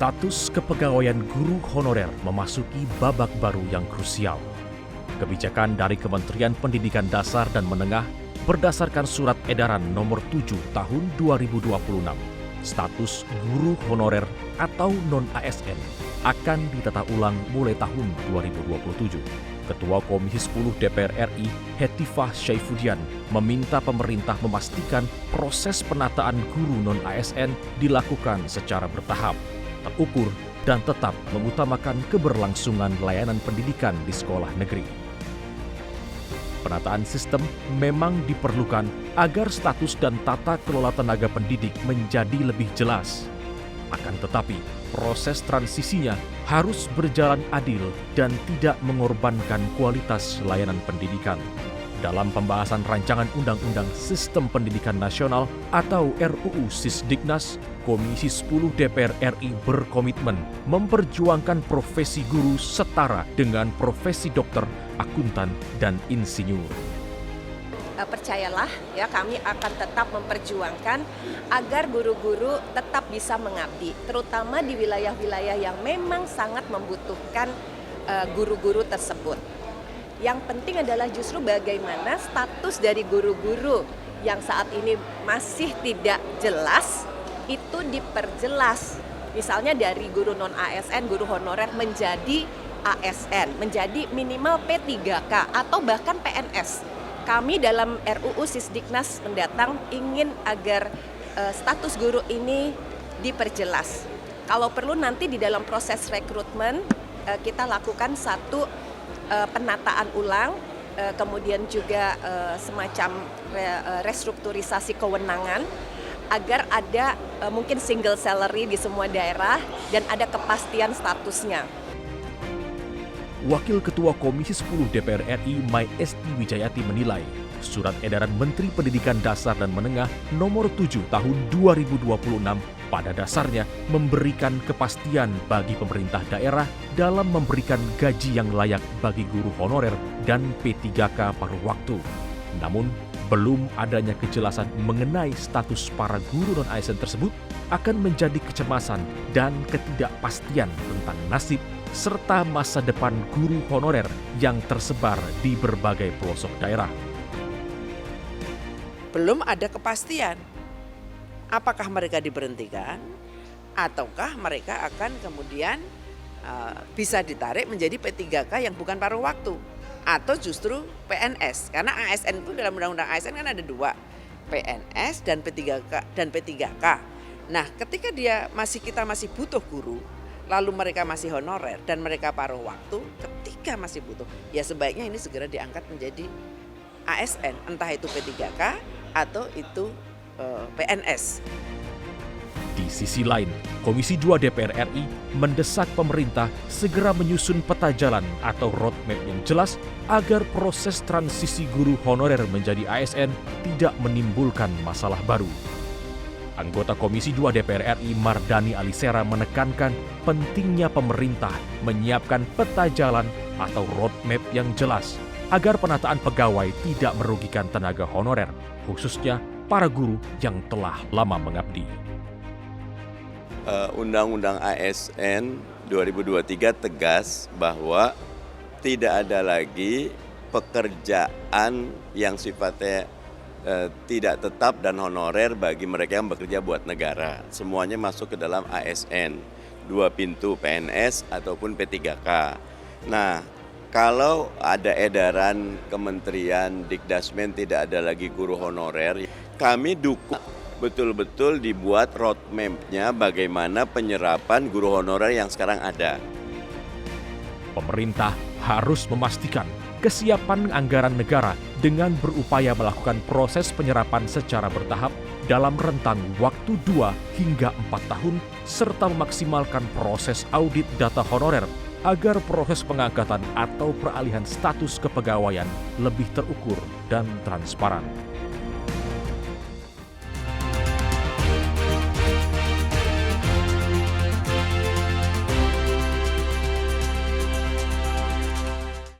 Status kepegawaian guru honorer memasuki babak baru yang krusial. Kebijakan dari Kementerian Pendidikan Dasar dan Menengah berdasarkan Surat Edaran Nomor 7 Tahun 2026, status guru honorer atau non-ASN akan ditata ulang mulai tahun 2027. Ketua Komisi 10 DPR RI, Hetifah Syaifuddin, meminta pemerintah memastikan proses penataan guru non-ASN dilakukan secara bertahap, terukur, dan tetap mengutamakan keberlangsungan layanan pendidikan di sekolah negeri. Penataan sistem memang diperlukan agar status dan tata kelola tenaga pendidik menjadi lebih jelas. Akan tetapi, proses transisinya harus berjalan adil dan tidak mengorbankan kualitas layanan pendidikan. Dalam pembahasan rancangan Undang-Undang Sistem Pendidikan Nasional atau RUU Sisdiknas, Komisi 10 DPR RI berkomitmen memperjuangkan profesi guru setara dengan profesi dokter, akuntan, dan insinyur. Percayalah ya, kami akan tetap memperjuangkan agar guru-guru tetap bisa mengabdi, terutama di wilayah-wilayah yang memang sangat membutuhkan guru-guru tersebut. Yang penting adalah justru bagaimana status dari guru-guru yang saat ini masih tidak jelas itu diperjelas. Misalnya dari guru non-ASN, guru honorer menjadi ASN, menjadi minimal P3K atau bahkan PNS. Kami dalam RUU Sisdiknas mendatang ingin agar status guru ini diperjelas. Kalau perlu nanti di dalam proses rekrutmen kita lakukan satu penataan ulang, kemudian juga semacam restrukturisasi kewenangan agar ada mungkin single salary di semua daerah dan ada kepastian statusnya. Wakil Ketua Komisi 10 DPR RI Mai Esti Wijayati menilai, Surat Edaran Menteri Pendidikan Dasar dan Menengah Nomor 7 Tahun 2026 pada dasarnya memberikan kepastian bagi pemerintah daerah dalam memberikan gaji yang layak bagi guru honorer dan P3K paruh waktu. Namun, belum adanya kejelasan mengenai status para guru non-ASN tersebut akan menjadi kecemasan dan ketidakpastian tentang nasib serta masa depan guru honorer yang tersebar di berbagai pelosok daerah. Belum ada kepastian apakah mereka diberhentikan ataukah mereka akan kemudian bisa ditarik menjadi P3K yang bukan paruh waktu atau justru PNS, karena ASN itu dalam Undang-Undang ASN kan ada dua, PNS dan P3K. Nah, ketika kita masih butuh guru, lalu mereka masih honorer dan mereka paruh waktu, ketika masih butuh, ya sebaiknya ini segera diangkat menjadi ASN, entah itu P3K atau itu PNS. Di sisi lain, Komisi 2 DPR RI mendesak pemerintah segera menyusun peta jalan atau roadmap yang jelas agar proses transisi guru honorer menjadi ASN tidak menimbulkan masalah baru. Anggota Komisi 2 DPR RI Mardani Alisera menekankan pentingnya pemerintah menyiapkan peta jalan atau roadmap yang jelas agar penataan pegawai tidak merugikan tenaga honorer, khususnya para guru yang telah lama mengabdi. Undang-Undang ASN 2023 tegas bahwa tidak ada lagi pekerjaan yang sifatnya tidak tetap dan honorer bagi mereka yang bekerja buat negara. Semuanya masuk ke dalam ASN, 2 pintu PNS ataupun P3K. Nah, kalau ada edaran Kementerian Dikdasmen tidak ada lagi guru honorer, kami dukung betul-betul dibuat roadmap-nya bagaimana penyerapan guru honorer yang sekarang ada. Pemerintah harus memastikan kesiapan anggaran negara dengan berupaya melakukan proses penyerapan secara bertahap dalam rentang waktu 2 hingga 4 tahun serta memaksimalkan proses audit data honorer agar proses pengangkatan atau peralihan status kepegawaian lebih terukur dan transparan.